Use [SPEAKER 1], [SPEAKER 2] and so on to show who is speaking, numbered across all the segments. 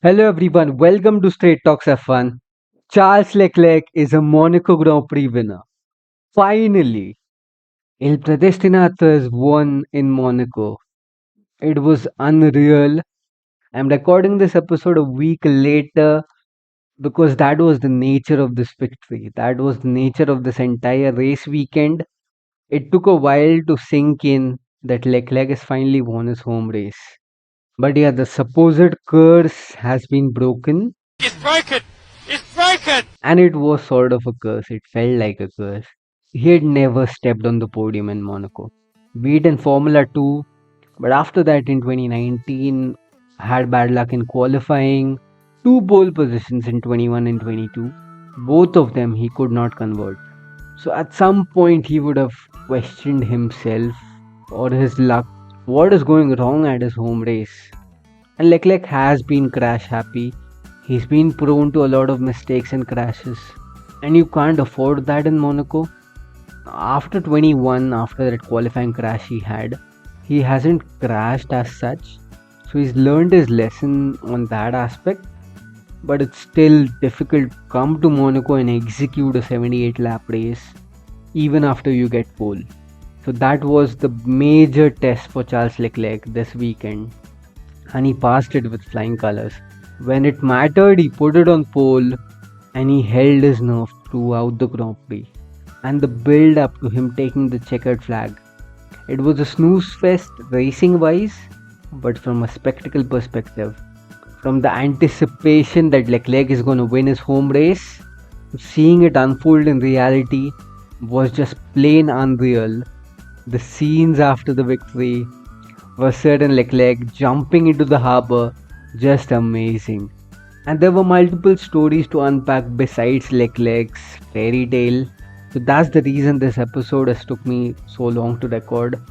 [SPEAKER 1] Hello everyone, welcome to Straight Talks F1. Charles Leclerc is a Monaco Grand Prix winner. Finally, Il Predestinato has won in Monaco. It was unreal. I'm recording this episode a week later because that was the nature of this victory. That was the nature of this entire race weekend. It took a while to sink in that Leclerc has finally won his home race. But yeah, the supposed curse has been broken.
[SPEAKER 2] It's broken! It's broken!
[SPEAKER 1] And it was sort of a curse. It felt like a curse. He had never stepped on the podium in Monaco. Beat in Formula 2, but after that in 2019, had bad luck in qualifying, two pole positions in 21 and 22. Both of them he could not convert. So at some point he would have questioned himself or his luck. What is going wrong at his home race? And Leclerc has been crash happy. He's been prone to a lot of mistakes and crashes. And you can't afford that in Monaco. After 21, after that qualifying crash he hasn't crashed as such. So he's learned his lesson on that aspect. But it's still difficult to come to Monaco and execute a 78 lap race even after you get pole. So that was the major test for Charles Leclerc this weekend. And he passed it with flying colors. When it mattered, he put it on pole and he held his nerve throughout the Grand Prix. And the build up to him taking the checkered flag. It was a snooze fest racing wise, but from a spectacle perspective, from the anticipation that Leclerc is going to win his home race, seeing it unfold in reality was just plain unreal. The scenes after the victory were certain Leclerc jumping into the harbour, just amazing. And there were multiple stories to unpack besides Leclerc's fairy tale. So that's the reason this episode has took me so long to record.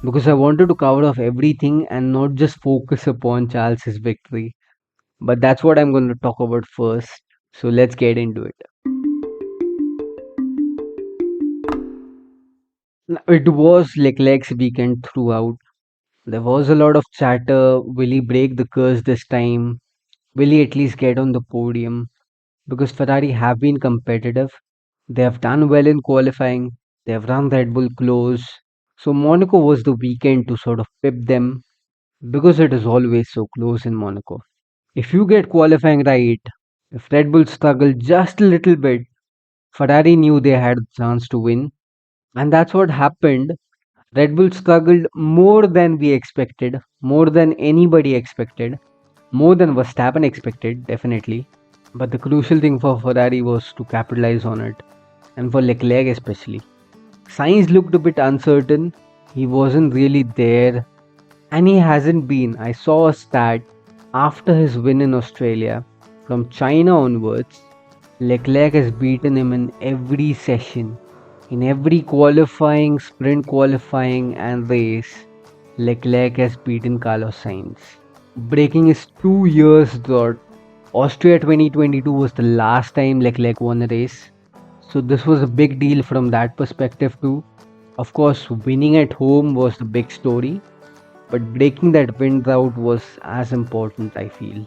[SPEAKER 1] Because I wanted to cover off everything and not just focus upon Charles's victory. But that's what I'm going to talk about first. So let's get into it. It was Leclerc's weekend throughout. There was a lot of chatter. Will he break the curse this time? Will he at least get on the podium? Because Ferrari have been competitive. They have done well in qualifying. They have run Red Bull close. So Monaco was the weekend to sort of pip them because it is always so close in Monaco. If you get qualifying right, if Red Bull struggle just a little bit, Ferrari knew they had a chance to win. And that's what happened. Red Bull struggled more than we expected, more than anybody expected, more than Verstappen expected, definitely. But the crucial thing for Ferrari was to capitalize on it, and for Leclerc especially. Sainz looked a bit uncertain, he wasn't really there, and he hasn't been. I saw a stat after his win in Australia, from China onwards, Leclerc has beaten him in every session. In every qualifying, sprint qualifying, and race, Leclerc has beaten Carlos Sainz, breaking his 2 years drought. Austria 2022 was the last time Leclerc won a race, so this was a big deal from that perspective too. Of course, winning at home was the big story, but breaking that win drought was as important, I feel.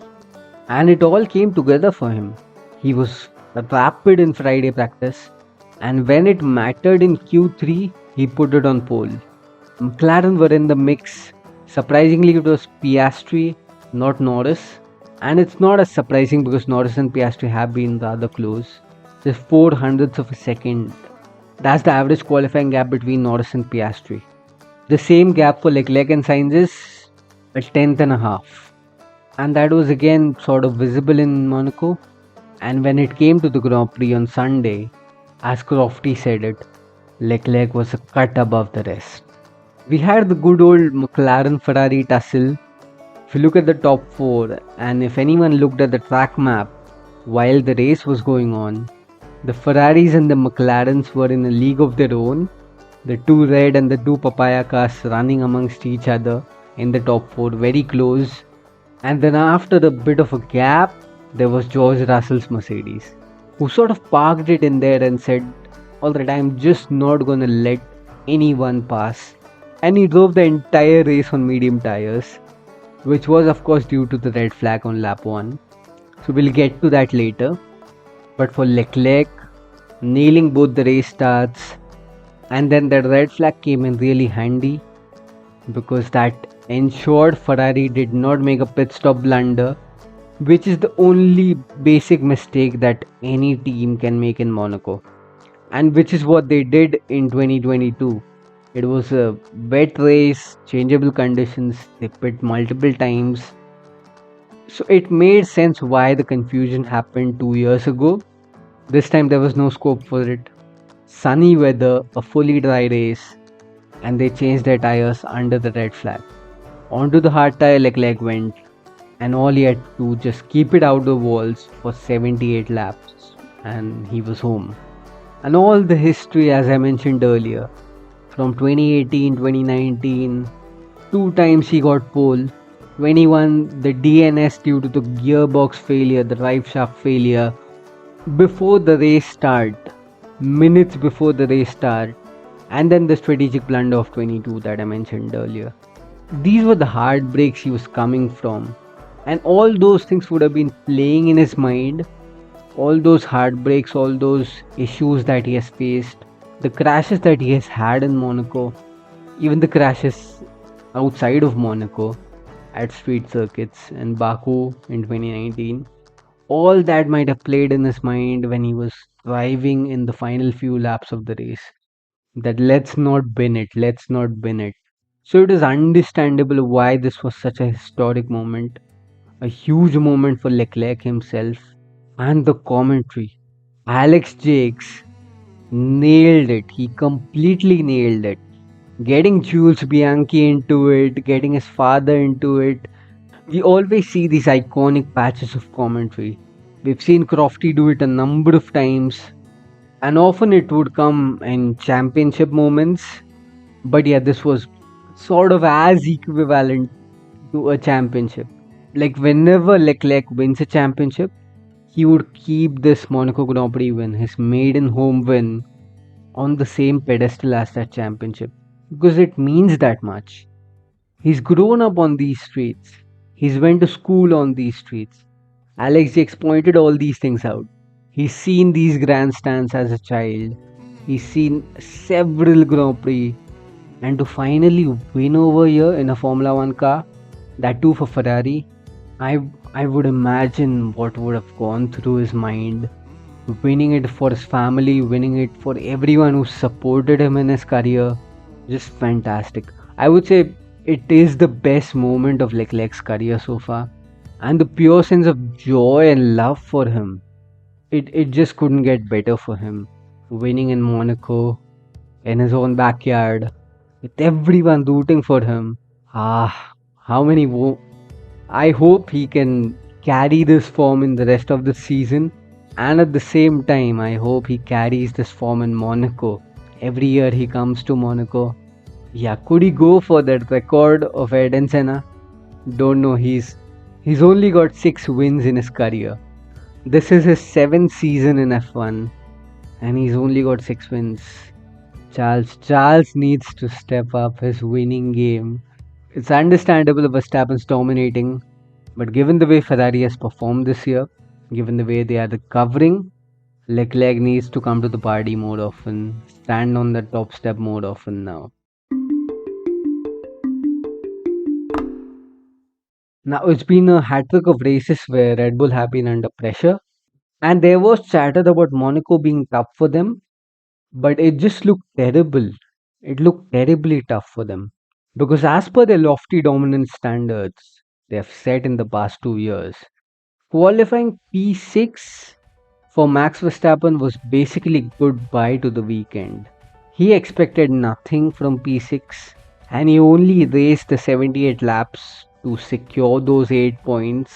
[SPEAKER 1] And it all came together for him. He was rapid in Friday practice, and when it mattered in Q3, he put it on pole. McLaren were in the mix. Surprisingly, it was Piastri, not Norris. And it's not as surprising because Norris and Piastri have been rather close. Just 400ths of a second. That's the average qualifying gap between Norris and Piastri. The same gap for Leclerc and Sainz is a tenth and a half. And that was again sort of visible in Monaco. And when it came to the Grand Prix on Sunday, as Crofty said it, Leclerc was a cut above the rest. We had the good old McLaren Ferrari tussle. If you look at the top four, and if anyone looked at the track map while the race was going on, the Ferraris and the McLarens were in a league of their own. The two red and the two papaya cars running amongst each other in the top four, very close. And then after a bit of a gap, there was George Russell's Mercedes, who sort of parked it in there and said, alright, I'm just not gonna let anyone pass. And he drove the entire race on medium tires. which was, of course, due to the red flag on lap 1. So we'll get to that later. But for Leclerc, nailing both the race starts, and then the red flag came in really handy because that ensured Ferrari did not make a pit stop blunder, which is the only basic mistake that any team can make in Monaco, and which is what they did in 2022. It was a wet race, changeable conditions, they pit multiple times. So it made sense why the confusion happened 2 years ago. This time there was no scope for it. Sunny weather, a fully dry race, and they changed their tires under the red flag. Onto the hard tire Leclerc went, and all he had to just keep it out the walls for 78 laps, and he was home. And all the history, as I mentioned earlier, from 2018, 2019, 2 times he got pole, 21 the DNS due to the gearbox failure, the drive shaft failure, before the race start, minutes before the race start, and then the strategic blunder of 22 that I mentioned earlier. These were the heartbreaks he was coming from, and all those things would have been playing in his mind. All those heartbreaks, all those issues that he has faced, the crashes that he has had in Monaco, even the crashes outside of Monaco at street circuits in Baku in 2019, all that might have played in his mind when he was driving in the final few laps of the race. That let's not bin it, let's not bin it. So it is understandable why this was such a historic moment, a huge moment for Leclerc himself, and the commentary. Alex Jakes nailed it. He completely nailed it. Getting Jules Bianchi into it, getting his father into it. We always see these iconic patches of commentary. We've seen Crofty do it a number of times, and often it would come in championship moments. But yeah, this was sort of as equivalent to a championship. Like whenever Leclerc wins a championship, he would keep this Monaco Grand Prix win, his maiden home win, on the same pedestal as that championship because it means that much. He's grown up on these streets. He's went to school on these streets. Alex Jakes pointed all these things out. He's seen these grandstands as a child. He's seen several Grand Prix. And to finally win over here in a Formula 1 car, that too for Ferrari, I would imagine what would have gone through his mind. Winning it for his family, winning it for everyone who supported him in his career. Just fantastic. I would say it is the best moment of Leclerc's career so far. And the pure sense of joy and love for him. It just couldn't get better for him. Winning in Monaco, in his own backyard, with everyone rooting for him. How many I hope he can carry this form in the rest of the season, and at the same time I hope he carries this form in Monaco. Every year he comes to Monaco. Yeah, could he go for that record of Ayrton Senna? Don't know. He's only got 6 wins in his career. This is his 7th season in F1 and he's only got 6 wins. Charles needs to step up his winning game. It's understandable Verstappen's dominating, but given the way Ferrari has performed this year, given the way they are recovering, Leclerc needs to come to the party more often, stand on the top step more often now. Now it's been a hat-trick of races where Red Bull have been under pressure, and there was chatter about Monaco being tough for them, but it just looked terrible. It looked terribly tough for them. Because as per their lofty dominance standards they have set in the past 2 years, qualifying P6 for Max Verstappen was basically goodbye to the weekend. He expected nothing from P6 and he only raced the 78 laps to secure those 8 points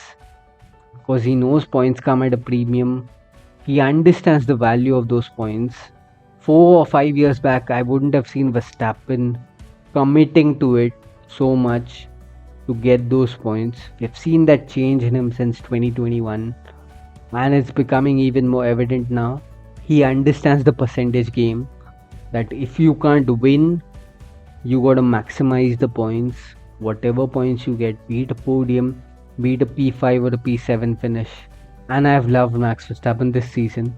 [SPEAKER 1] because he knows points come at a premium. He understands the value of those points. 4 or 5 years back, I wouldn't have seen Verstappen committing to it so much to get those points. We've seen that change in him since 2021, and it's becoming even more evident now. He understands the percentage game, that if you can't win, you gotta maximize the points. Whatever points you get, be it a podium, be it a P5 or a P7 finish. And I've loved Max Verstappen this season.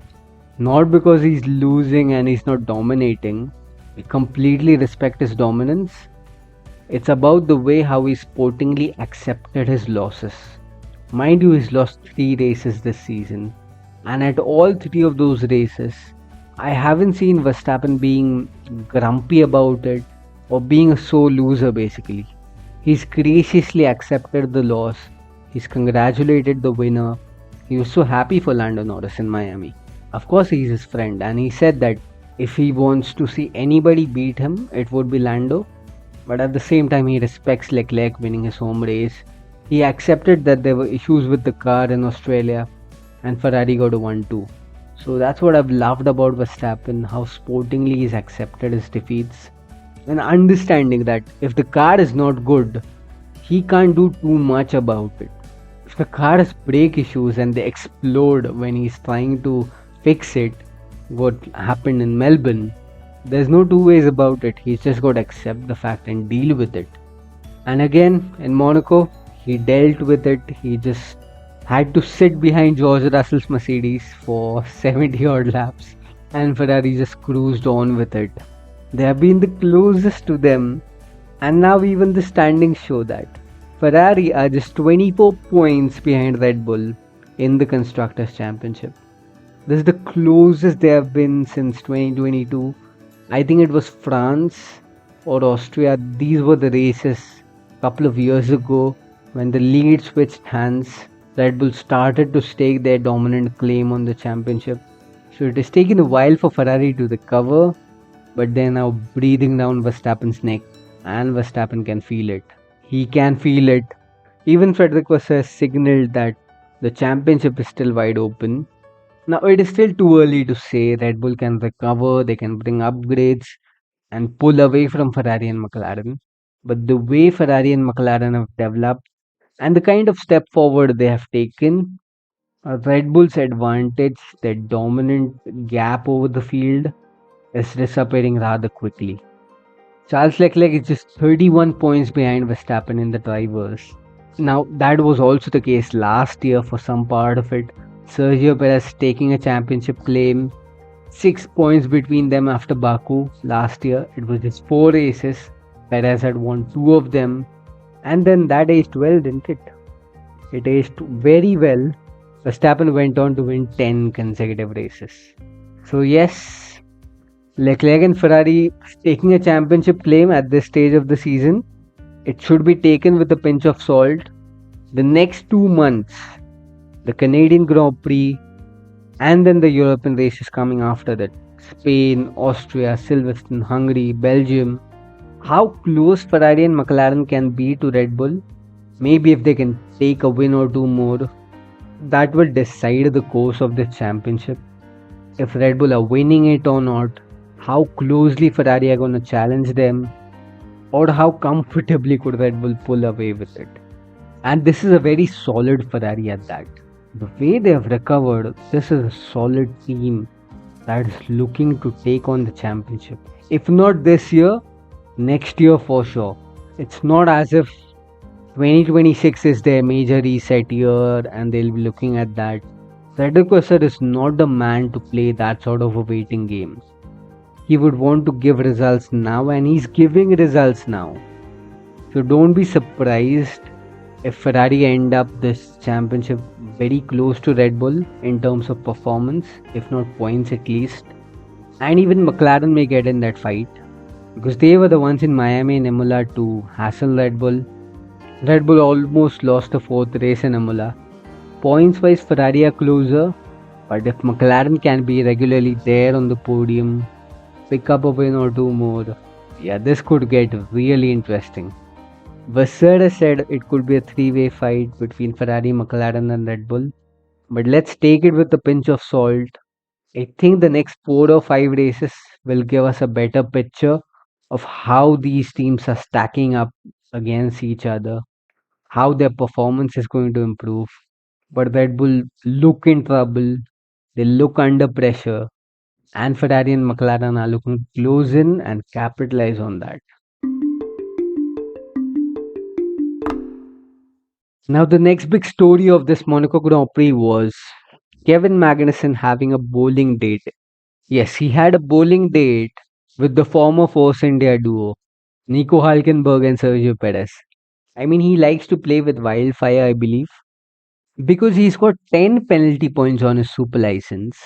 [SPEAKER 1] Not because he's losing and he's not dominating. I completely respect his dominance. It's about the way how he sportingly accepted his losses. Mind you, he's lost 3 races this season. And at all 3 of those races, I haven't seen Verstappen being grumpy about it or being a sore loser basically. He's graciously accepted the loss. He's congratulated the winner. He was so happy for Lando Norris in Miami. Of course, he's his friend, and he said that if he wants to see anybody beat him, it would be Lando. But at the same time, he respects Leclerc winning his home race. He accepted that there were issues with the car in Australia, and Ferrari got a 1-2. So that's what I've loved about Verstappen, how sportingly he's accepted his defeats and understanding that if the car is not good, he can't do too much about it. If the car has brake issues and they explode when he's trying to fix it, what happened in Melbourne, there's no two ways about it. He's just got to accept the fact and deal with it. And again, in Monaco, he dealt with it. He just had to sit behind George Russell's Mercedes for 70 odd laps, and Ferrari just cruised on with it. They have been the closest to them, and now even the standings show that. Ferrari are just 24 points behind Red Bull in the Constructors' Championship. This is the closest they have been since 2022. I think it was France or Austria. These were the races a couple of years ago when the lead switched hands. Red Bull started to stake their dominant claim on the championship. So it has taken a while for Ferrari to recover, but they're now breathing down Verstappen's neck, and Verstappen can feel it. He can feel it. Even Frederick Vasseur has signaled that the championship is still wide open. Now, it is still too early to say Red Bull can recover, they can bring upgrades and pull away from Ferrari and McLaren. But the way Ferrari and McLaren have developed and the kind of step forward they have taken, Red Bull's advantage, their dominant gap over the field, is disappearing rather quickly. Charles Leclerc is just 31 points behind Verstappen in the drivers. Now, that was also the case last year for some part of it. Sergio Perez taking a championship claim, 6 points between them after Baku last year. It was just 4 races. Perez had won 2 of them, and then that aged well, didn't it? It aged very well. Verstappen went on to win 10 consecutive races. So, yes, Leclerc and Ferrari taking a championship claim at this stage of the season. It should be taken with a pinch of salt. The next 2 months, the Canadian Grand Prix, and then the European races coming after that, Spain, Austria, Silverstone, Hungary, Belgium. How close Ferrari and McLaren can be to Red Bull, maybe if they can take a win or two more, that will decide the course of this championship. If Red Bull are winning it or not, how closely Ferrari are going to challenge them, or how comfortably could Red Bull pull away with it. And this is a very solid Ferrari at that. The way they have recovered, this is a solid team that is looking to take on the championship. If not this year, next year for sure. It's not as if 2026 is their major reset year and they'll be looking at that. Cedric Vasseur is not the man to play that sort of a waiting game. He would want to give results now, and he's giving results now. So don't be surprised if Ferrari end up this championship very close to Red Bull in terms of performance, if not points at least. And even McLaren may get in that fight because they were the ones in Miami and Imola to hassle Red Bull. Red Bull almost lost the 4th race in Imola. Points wise, Ferrari are closer, but if McLaren can be regularly there on the podium, pick up a win or two more, yeah, this could get really interesting. Vasseur said it could be a 3-way fight between Ferrari, McLaren, and Red Bull, but let's take it with a pinch of salt. I think the next 4 or 5 races will give us a better picture of how these teams are stacking up against each other, how their performance is going to improve. But Red Bull look in trouble, they look under pressure, and Ferrari and McLaren are looking to close in and capitalize on that. Now, the next big story of this Monaco Grand Prix was Kevin Magnussen having a bowling date. Yes, he had a bowling date with the former Force India duo, Nico Hulkenberg and Sergio Perez. I mean, he likes to play with wildfire, I believe, because he's got 10 penalty points on his super license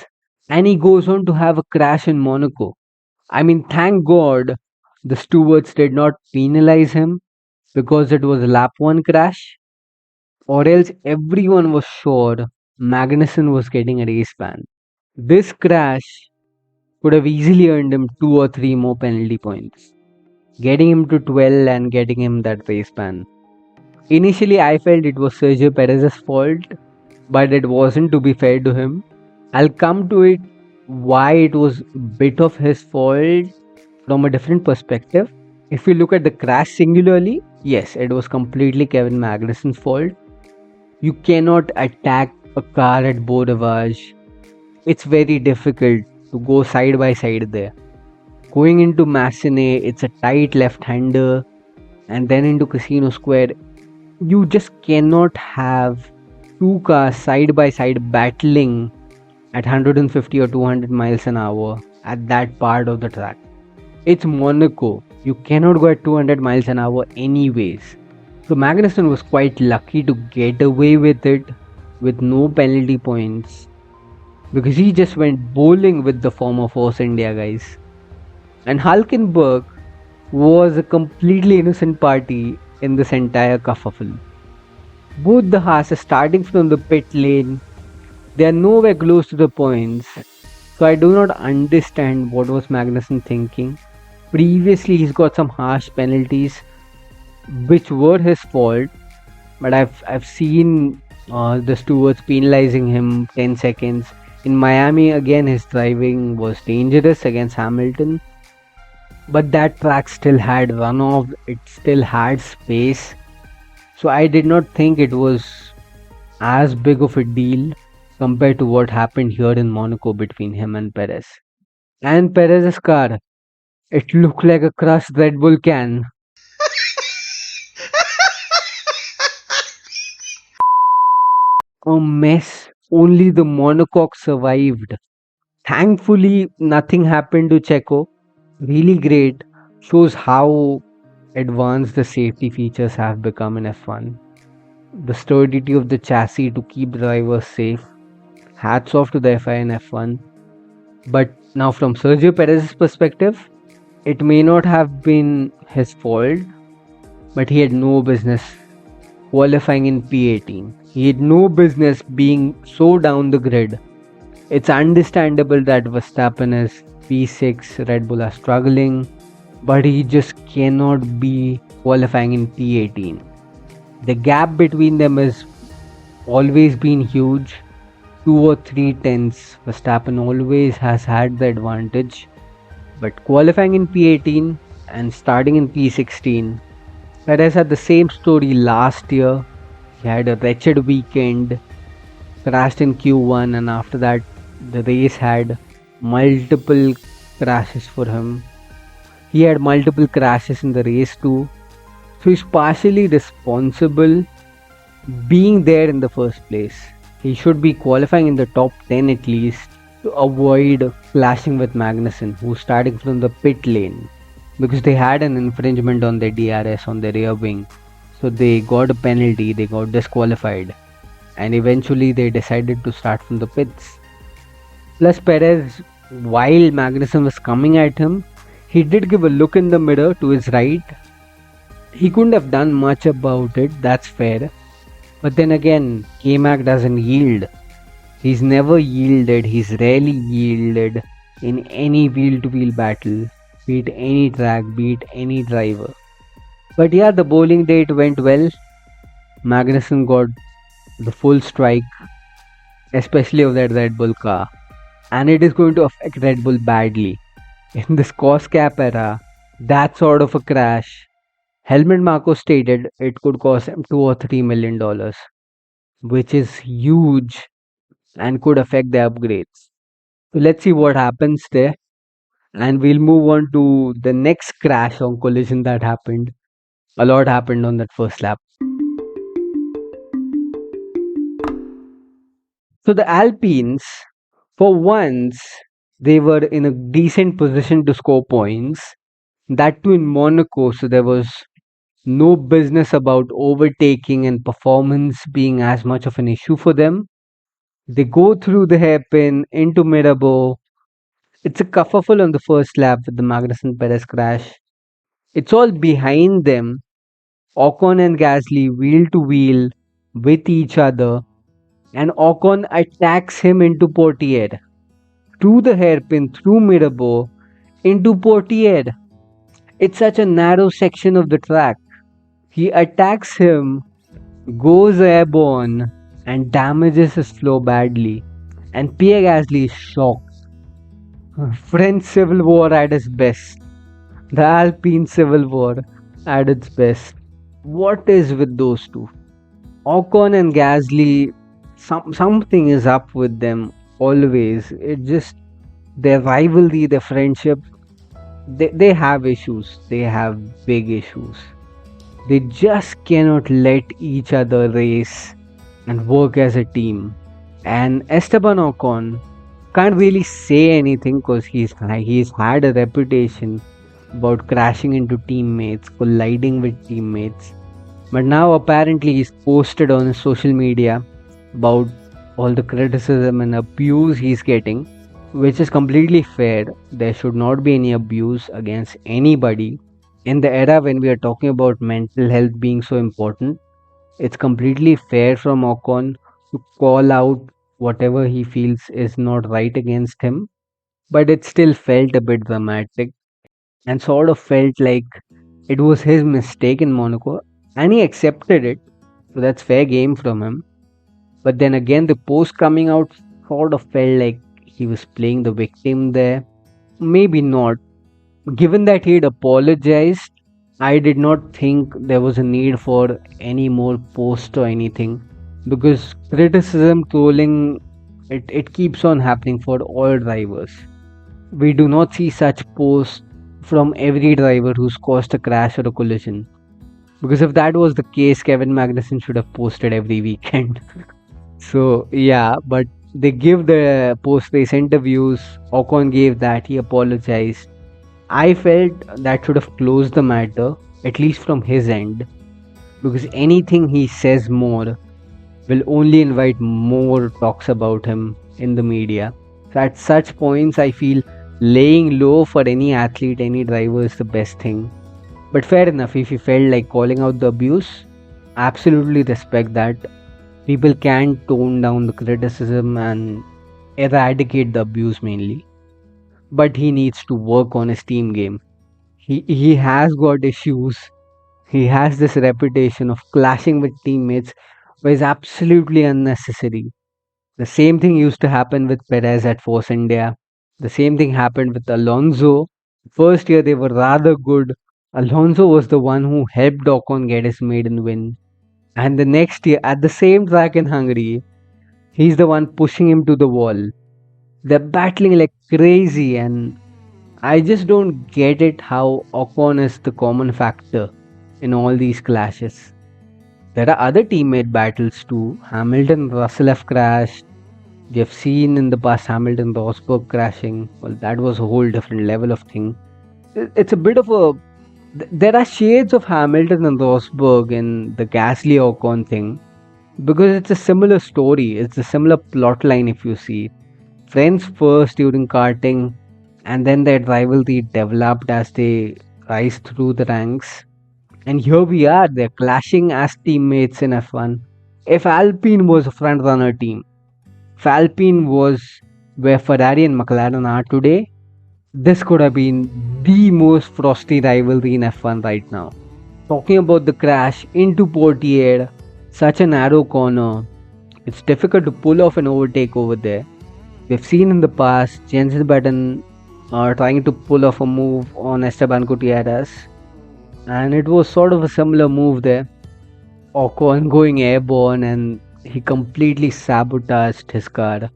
[SPEAKER 1] and he goes on to have a crash in Monaco. I mean, thank God the stewards did not penalize him because it was a lap 1 crash, or else everyone was sure Magnussen was getting a race ban. This crash could have easily earned him 2 or 3 more penalty points, getting him to 12 and getting him that race ban. Initially, I felt it was Sergio Perez's fault, but it wasn't, to be fair to him. I'll come to it why it was bit of his fault from a different perspective. If you look at the crash singularly, yes, it was completely Kevin Magnussen's fault. You cannot attack a car at Beau Rivage. It's very difficult to go side by side there. Going into Massenet, it's a tight left-hander, and then into Casino Square, you just cannot have two cars side by side battling at 150 or 200 miles an hour at that part of the track. It's Monaco. You cannot go at 200 miles an hour anyways. So Magnussen was quite lucky to get away with it with no penalty points because he just went bowling with the former Force India guys. And Hulkenberg was a completely innocent party in this entire kerfuffle. Both the Haas starting from the pit lane. They are nowhere close to the points. So I do not understand what was Magnussen thinking. Previously, he's got some harsh penalties, which were his fault. But I've seen the stewards penalizing him 10 seconds. In Miami, again, his driving was dangerous against Hamilton. But that track still had runoff. It still had space. So I did not think it was as big of a deal compared to what happened here in Monaco between him and Perez. And Perez's car, it looked like a crushed Red Bull can. A mess. Only the Monocoque survived. Thankfully, nothing happened to Checo. Really great. Shows how advanced the safety features have become in F1. The sturdity of the chassis to keep drivers safe. Hats off to the FI and F1. But now, from Sergio Perez's perspective, it may not have been his fault, but he had no business qualifying in P18. He had no business being so down the grid. It's understandable that Verstappen is P6, Red Bull are struggling, but he just cannot be qualifying in P18. The gap between them has always been huge. 2 or 3 tenths. Verstappen always has had the advantage. But qualifying in P18 and starting in P16, Perez had the same story last year. He had a wretched weekend, crashed in Q1, and after that, the race had multiple crashes for him. He had multiple crashes in the race too. So he's partially responsible being there in the first place. He should be qualifying in the top 10 at least to avoid clashing with Magnussen, who's starting from the pit lane, because they had an infringement on their DRS on their rear wing. So they got a penalty, they got disqualified, and eventually they decided to start from the pits. Plus, Perez, while Magnussen was coming at him, he did give a look in the mirror to his right. He couldn't have done much about it, that's fair. But then again, K-Mag doesn't yield. He's never yielded, he's rarely yielded in any wheel-to-wheel battle, be it any track, be it any driver. But yeah, the bowling date went well. Magnussen got the full strike, especially of that Red Bull car. And it is going to affect Red Bull badly. In this cost cap era, that sort of a crash, Helmut Marko stated it could cost him $2 or $3 million, which is huge and could affect the upgrades. So let's see what happens there. And we'll move on to the next crash on collision that happened. A lot happened on that first lap. So the Alpines, for once, they were in a decent position to score points. That too in Monaco, so there was no business about overtaking and performance being as much of an issue for them. They go through the hairpin into Mirabeau. It's a kerfuffle on the first lap with the Magnussen Perez crash. It's all behind them. Ocon and Gasly wheel to wheel with each other, and Ocon attacks him into Portier. Through the hairpin, through Mirabeau, into Portier. It's such a narrow section of the track. He attacks him, goes airborne, and damages his flow badly. And Pierre Gasly is shocked. French Civil War at its best. The Alpine Civil War at its best. What is with those two? Ocon and Gasly, something is up with them always. It just their rivalry, their friendship, they have issues. They have big issues. They just cannot let each other race and work as a team. And Esteban Ocon can't really say anything because he's had a reputation about crashing into teammates, colliding with teammates. But now apparently he's posted on his social media about all the criticism and abuse he's getting, which is completely fair. There should not be any abuse against anybody. In the era when we are talking about mental health being so important, it's completely fair from Ocon to call out whatever he feels is not right against him. But it still felt a bit dramatic and sort of felt like it was his mistake in Monaco, and he accepted it. So that's fair game from him. But then again, the post coming out sort of felt like he was playing the victim there. Maybe not. Given that he had apologized, I did not think there was a need for any more post or anything, because criticism, trolling, it keeps on happening for all drivers. We do not see such posts from every driver who's caused a crash or a collision. Because if that was the case, Kevin Magnussen should have posted every weekend. So yeah, but they give the post race interviews. Ocon gave that, he apologized. I felt that should have closed the matter, at least from his end, because anything he says more will only invite more talks about him in the media. So at such points, I feel laying low for any athlete, any driver is the best thing. But fair enough, if you felt like calling out the abuse, absolutely respect that. People can tone down the criticism and eradicate the abuse mainly. But he needs to work on his team game. He has got issues. He has this reputation of clashing with teammates, which is absolutely unnecessary. The same thing used to happen with Perez at Force India. The same thing happened with Alonso. First year they were rather good. Alonso was the one who helped Ocon get his maiden win. And the next year, at the same track in Hungary, he's the one pushing him to the wall. They're battling like crazy, and I just don't get it how Ocon is the common factor in all these clashes. There are other teammate battles too. Hamilton and Russell have crashed. We have seen in the past Hamilton Rosberg crashing. Well, that was a whole different level of thing. It's a bit of a. There are shades of Hamilton and Rosberg in the Gasly Ocon thing, because it's a similar story. It's a similar plot line if you see. Friends first during karting, and then their rivalry developed as they rise through the ranks. And here we are, they're clashing as teammates in F1. If Alpine was a front runner team, if Alpine was where Ferrari and McLaren are today, this could have been the most frosty rivalry in F1 right now. Talking about the crash into Portier, such a narrow corner, it's difficult to pull off an overtake over there. We've seen in the past Jensen Button trying to pull off a move on Esteban Gutierrez, and it was sort of a similar move there. Ocon going airborne, and he completely sabotaged his car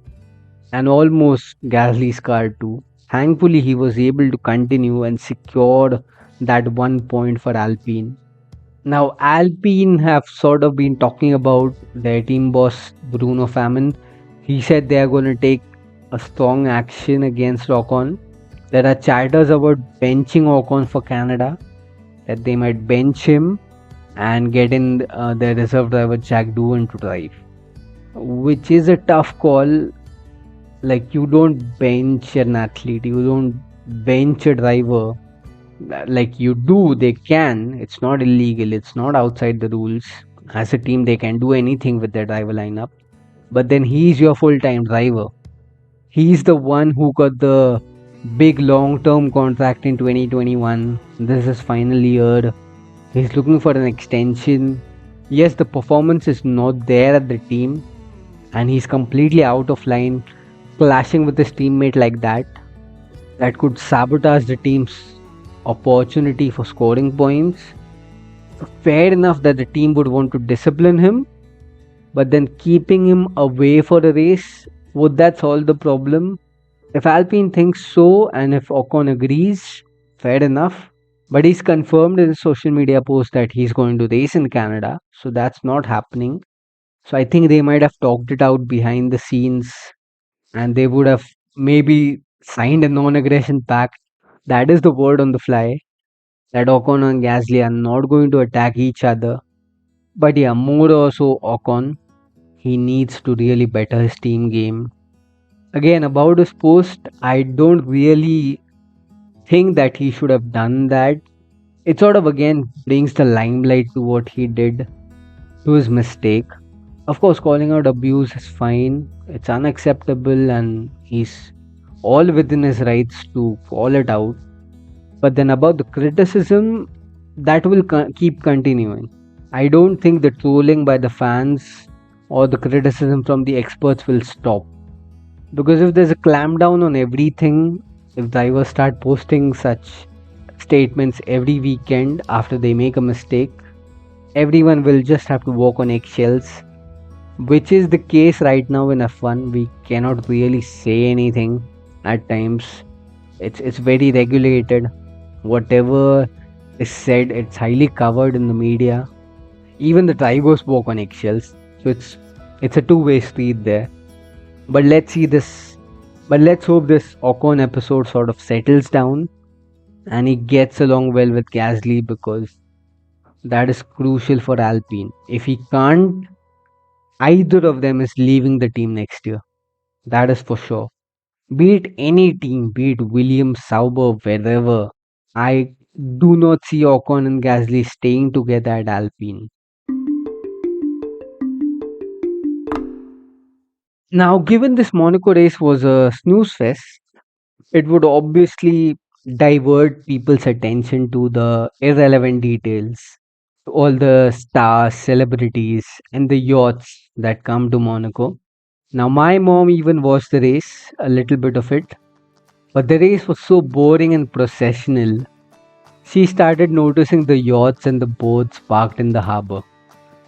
[SPEAKER 1] and almost Gasly's car too. Thankfully, he was able to continue and secure that 1 point for Alpine. Now, Alpine have sort of been talking about their team boss Bruno Famin. He said they are going to take a strong action against Ocon. There are chatters about benching Ocon for Canada, that they might bench him and get in their reserve driver Jack Doohan to drive, which is a tough call. Like, you don't bench an athlete, you don't bench a driver. Like, you do, they can. It's not illegal, it's not outside the rules. As a team, they can do anything with their driver lineup. But then he's your full time driver. He's the one who got the big long term contract in 2021. This is his final year. He's looking for an extension. Yes, the performance is not there at the team, and he's completely out of line, clashing with his teammate like that. That could sabotage the team's opportunity for scoring points. Fair enough that the team would want to discipline him, but then keeping him away for the race, would that solve the problem? If Alpine thinks so and if Ocon agrees, fair enough. But he's confirmed in his social media post that he's going to race in Canada, so that's not happening. So I think they might have talked it out behind the scenes, and they would have maybe signed a non aggression pact. That is the word on the fly, that Ocon and Gasly are not going to attack each other. But yeah, more also Ocon, he needs to really better his team game. Again, about his post, I don't really think that he should have done that. It sort of again brings the limelight to what he did, to his mistake. Of course, calling out abuse is fine, it's unacceptable, and he's all within his rights to call it out. But then about the criticism, that will keep continuing. I don't think the trolling by the fans or the criticism from the experts will stop. Because if there's a clampdown on everything, if drivers start posting such statements every weekend after they make a mistake, everyone will just have to walk on eggshells, which is the case right now in F1. We cannot really say anything at times. It's very regulated. Whatever is said, it's highly covered in the media. Even the drivers walk on eggshells. So it's a two-way street there. But let's see this. But let's hope this Ocon episode sort of settles down and he gets along well with Gasly, because that is crucial for Alpine. If he can't, either of them is leaving the team next year. That is for sure. Be it any team, be it Williams, Sauber, wherever, I do not see Ocon and Gasly staying together at Alpine. Now, given this Monaco race was a snooze fest, it would obviously divert people's attention to the irrelevant details, all the stars, celebrities, and the yachts that come to Monaco. Now, my mom even watched the race, a little bit of it, but the race was so boring and processional. She started noticing the yachts and the boats parked in the harbour.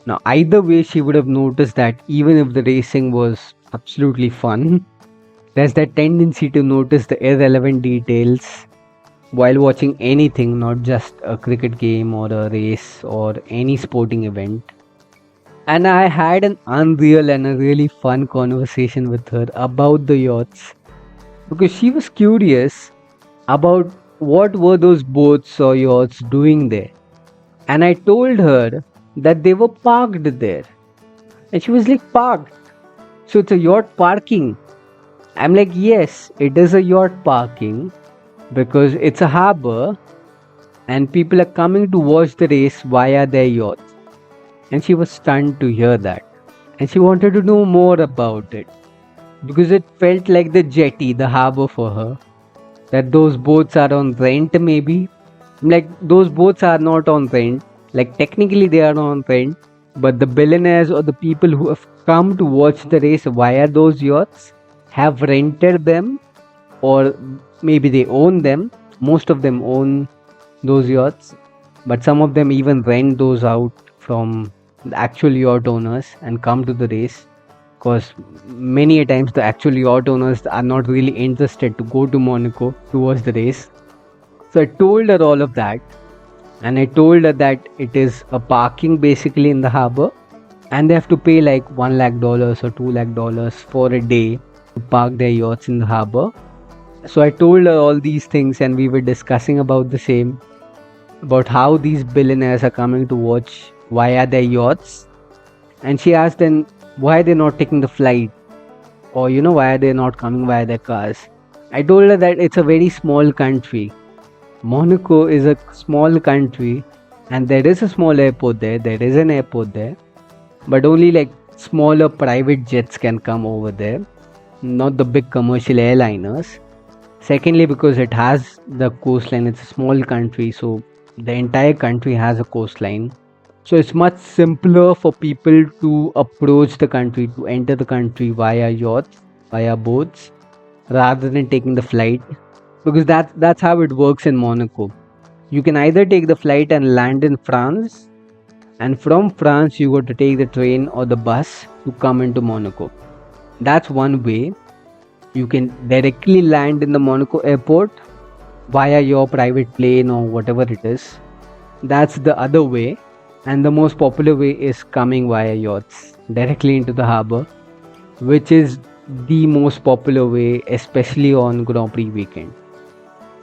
[SPEAKER 1] Now, either way, she would have noticed that even if the racing was absolutely fun, there's that tendency to notice the irrelevant details while watching anything, not just a cricket game or a race or any sporting event. And I had an unreal and a really fun conversation with her about the yachts, because she was curious about what were those boats or yachts doing there. And I told her that they were parked there. And she was like, parked? So it's a yacht parking? I'm like, yes, it is a yacht parking, because it's a harbour and people are coming to watch the race via their yachts. And she was stunned to hear that. And she wanted to know more about it, because it felt like the jetty, the harbour for her. That those boats are on rent, maybe. Like, those boats are not on rent. Like, technically they are on rent. But the billionaires or the people who have come to watch the race via those yachts have rented them, or maybe they own them. Most of them own those yachts, but some of them even rent those out from the actual yacht owners and come to the race, because many a times the actual yacht owners are not really interested to go to Monaco to watch the race. So I told her all of that, and I told her that it is a parking basically in the harbour, and they have to pay like $1 lakh or $2 lakh for a day to park their yachts in the harbor. So I told her all these things, and we were discussing about the same, about how these billionaires are coming to watch via their yachts. And she asked then why they're not taking the flight, or why are they not coming via their cars. I told her that it's a very small country. Monaco is a small country, and there is a small airport there. There is an airport there, but only like smaller private jets can come over there, not the big commercial airliners. Secondly, because it has the coastline, it's a small country, so the entire country has a coastline. So it's much simpler for people to approach the country, to enter the country via yachts, via boats, rather than taking the flight. Because that's how it works in Monaco. You can either take the flight and land in France, and from France you got to take the train or the bus to come into Monaco. That's one way. You can directly land in the Monaco airport via your private plane or whatever it is. That's the other way. And the most popular way is coming via yachts directly into the harbour, which is the most popular way, especially on Grand Prix weekend.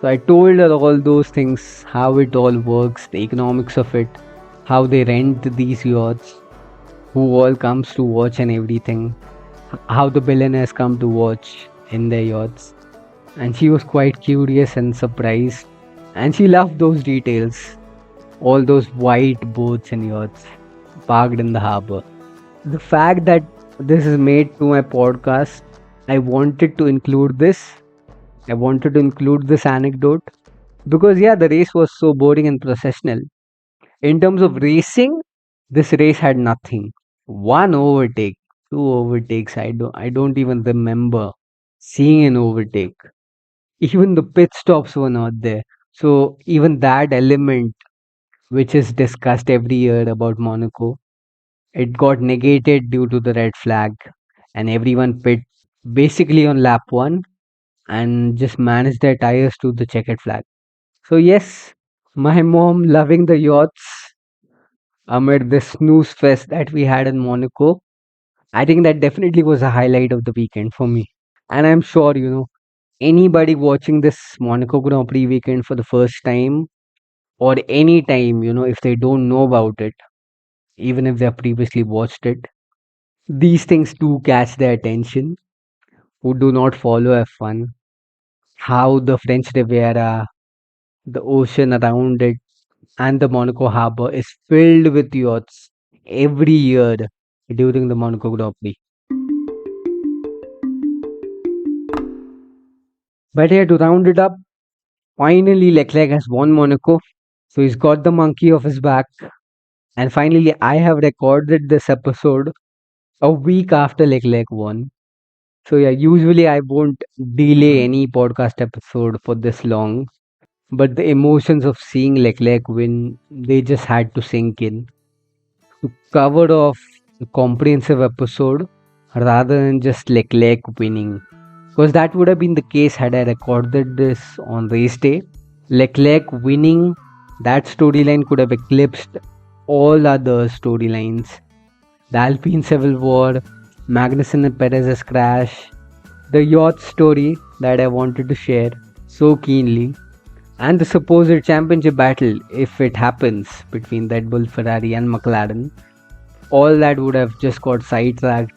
[SPEAKER 1] So I told her all those things, how it all works, the economics of it, how they rent these yachts, who all comes to watch and everything, how the billionaires come to watch in their yachts. And she was quite curious and surprised, and she loved those details, all those white boats and yachts parked in the harbour. The fact that this is made to my podcast, I wanted to include this. I wanted to include this anecdote because, yeah, the race was so boring and processional. In terms of racing, this race had nothing. One overtake, two overtakes. I don't even remember seeing an overtake. Even the pit stops were not there. So even that element, which is discussed every year about Monaco, it got negated due to the red flag, and everyone pit basically on lap one and just managed their tires to the checkered flag. So yes, my mom loving the yachts amid the snooze fest that we had in Monaco. I think that definitely was a highlight of the weekend for me. And I'm sure, anybody watching this Monaco Grand Prix weekend for the first time, or any time, if they don't know about it, even if they have previously watched it, these things do catch their attention, who do not follow F1. How the French Riviera, the ocean around it, and the Monaco harbor is filled with yachts every year during the Monaco Grand Prix. But here to round it up, finally Leclerc has won Monaco. So he's got the monkey off his back. And finally, I have recorded this episode a week after Leclerc won. So yeah, usually I won't delay any podcast episode for this long. But the emotions of seeing Leclerc win, they just had to sink in. To cover off a comprehensive episode rather than just Leclerc winning. Because that would have been the case had I recorded this on race day. Leclerc winning, that storyline could have eclipsed all other storylines. The Alpine Civil War, Magnussen and Perez's crash, the yacht story that I wanted to share so keenly, and the supposed championship battle, if it happens, between Red Bull, Ferrari, and McLaren. All that would have just got sidetracked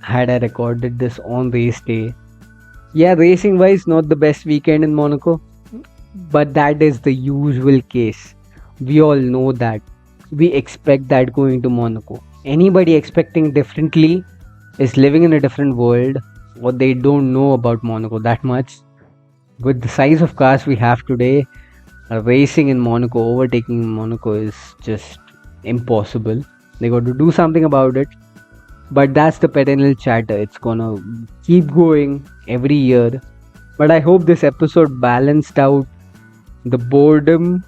[SPEAKER 1] had I recorded this on race day. Yeah, racing wise, not the best weekend in Monaco, but that is the usual case. We all know that. We expect that going to Monaco. Anybody expecting differently is living in a different world, or they don't know about Monaco that much. With the size of cars we have today, racing in Monaco, overtaking in Monaco is just impossible. They got to do something about it. But that's the perennial chatter. It's gonna keep going every year. But I hope this episode balanced out the boredom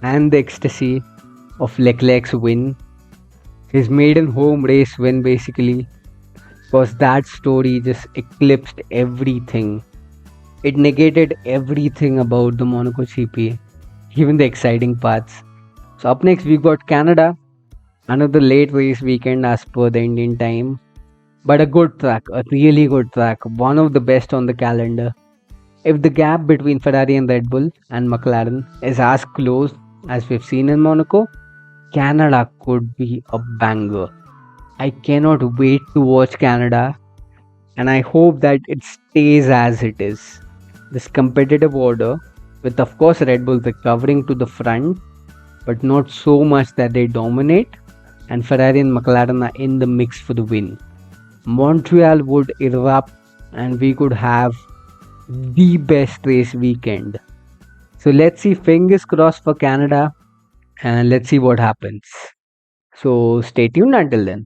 [SPEAKER 1] and the ecstasy of Leclerc's win. His maiden home race win, basically. Because that story just eclipsed everything. It negated everything about the Monaco GP, even the exciting parts. So up next we've got Canada. Another late race weekend as per the Indian time, but a good track, a really good track, one of the best on the calendar. If the gap between Ferrari and Red Bull and McLaren is as close as we've seen in Monaco, Canada could be a banger. I cannot wait to watch Canada, and I hope that it stays as it is. This competitive order, with of course Red Bull recovering to the front, but not so much that they dominate, and Ferrari and McLaren are in the mix for the win. Montreal would erupt, and we could have the best race weekend. So let's see, fingers crossed for Canada, and let's see what happens. So stay tuned until then.